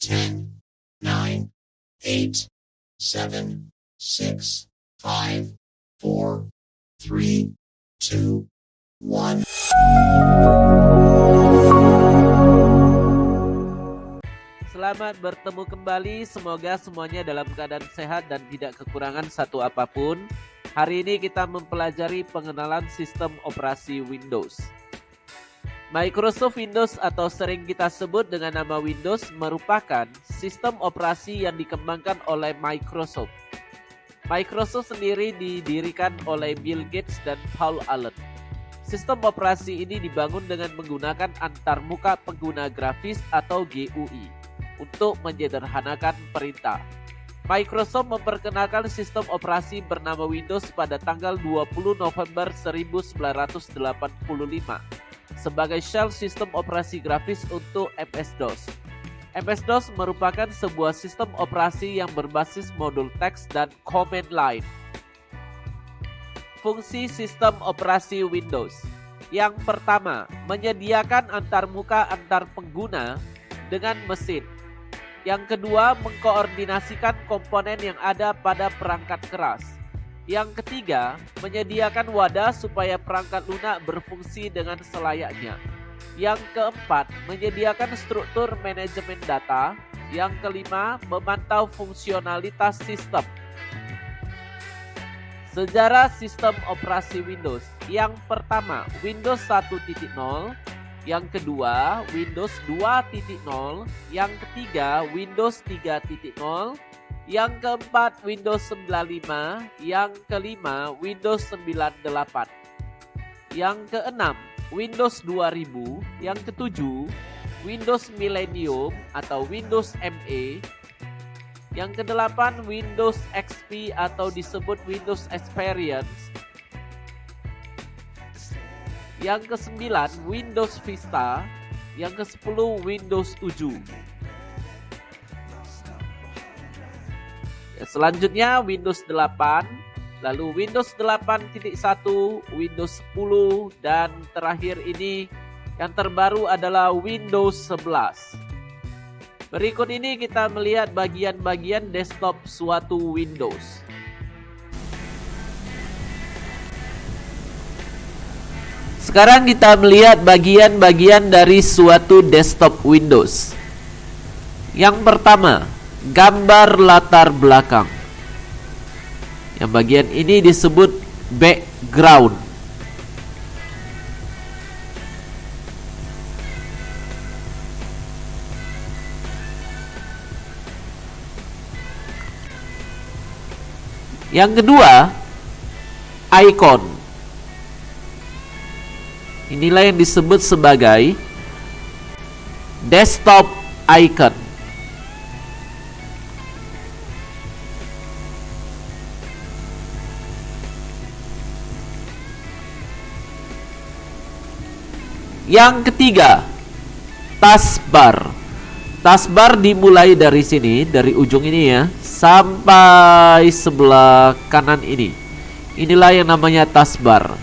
10, 9, 8, 7, 6, 5, 4, 3, 2, 1. Selamat bertemu kembali, semoga semuanya dalam keadaan sehat dan tidak kekurangan satu apapun. Hari ini kita mempelajari pengenalan sistem operasi Windows. Microsoft Windows atau sering kita sebut dengan nama Windows merupakan sistem operasi yang dikembangkan oleh Microsoft. Microsoft sendiri didirikan oleh Bill Gates dan Paul Allen. Sistem operasi ini dibangun dengan menggunakan antarmuka pengguna grafis atau GUI untuk menyederhanakan perintah. Microsoft memperkenalkan sistem operasi bernama Windows pada tanggal 20 November 1985 sebagai shell sistem operasi grafis untuk MS-DOS. MS-DOS merupakan sebuah sistem operasi yang berbasis modul teks dan command line. Fungsi sistem operasi Windows. Yang pertama, menyediakan antarmuka antar pengguna dengan mesin. Yang kedua, mengkoordinasikan komponen yang ada pada perangkat keras. Yang ketiga, menyediakan wadah supaya perangkat lunak berfungsi dengan selayaknya. Yang keempat, menyediakan struktur manajemen data. Yang kelima, memantau fungsionalitas sistem. Sejarah sistem operasi Windows. Yang pertama, Windows 1.0. Yang kedua, Windows 2.0. Yang ketiga, Windows 3.0. Yang keempat, Windows 95. Yang kelima, Windows 98. Yang keenam, Windows 2000. Yang ketujuh, Windows Millennium atau Windows ME. Yang kedelapan, Windows XP atau disebut Windows Experience. Yang kesembilan, Windows Vista. Yang kesepuluh, Windows 7. Selanjutnya Windows 8, lalu Windows 8.1, Windows 10, dan terakhir ini yang terbaru adalah Windows 11. Berikut ini kita melihat bagian-bagian desktop suatu Windows. Sekarang kita melihat bagian-bagian dari suatu desktop Windows. Yang pertama, gambar latar belakang. Yang bagian ini disebut background. Yang kedua, icon. Inilah yang disebut sebagai desktop icon. Yang ketiga, taskbar. Taskbar dimulai dari sini, dari ujung ini ya, sampai sebelah kanan ini. Inilah yang namanya taskbar.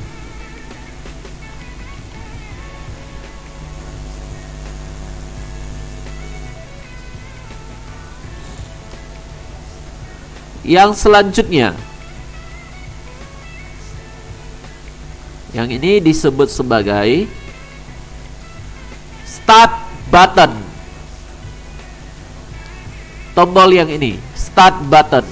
Yang selanjutnya, yang ini disebut sebagai Start button. Tombol yang ini, Start button.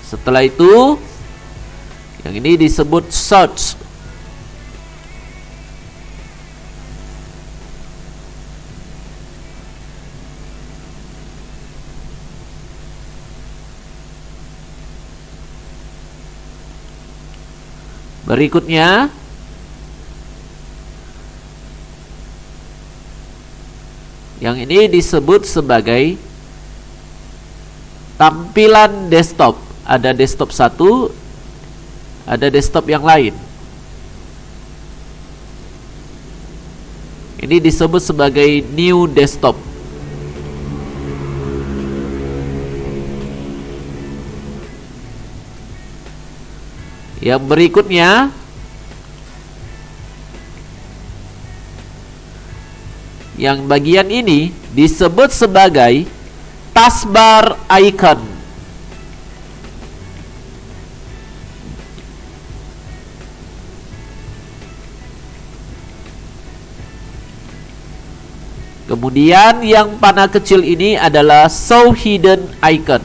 Setelah itu, yang ini disebut Search. Berikutnya, yang ini disebut sebagai tampilan desktop. Ada desktop satu, ada desktop yang lain. Ini disebut sebagai new desktop. Yang berikutnya, yang bagian ini disebut sebagai taskbar icon. Kemudian yang panah kecil ini adalah show hidden icon.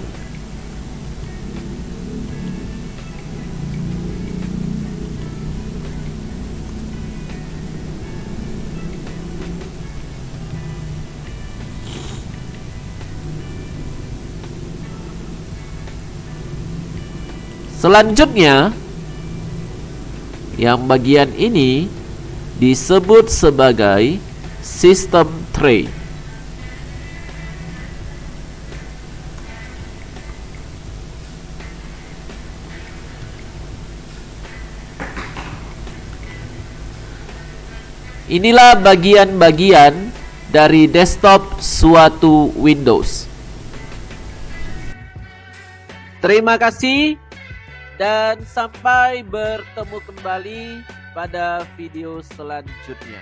Selanjutnya, yang bagian ini disebut sebagai system tray. Inilah bagian-bagian dari desktop suatu Windows. Terima kasih dan sampai bertemu kembali pada video selanjutnya.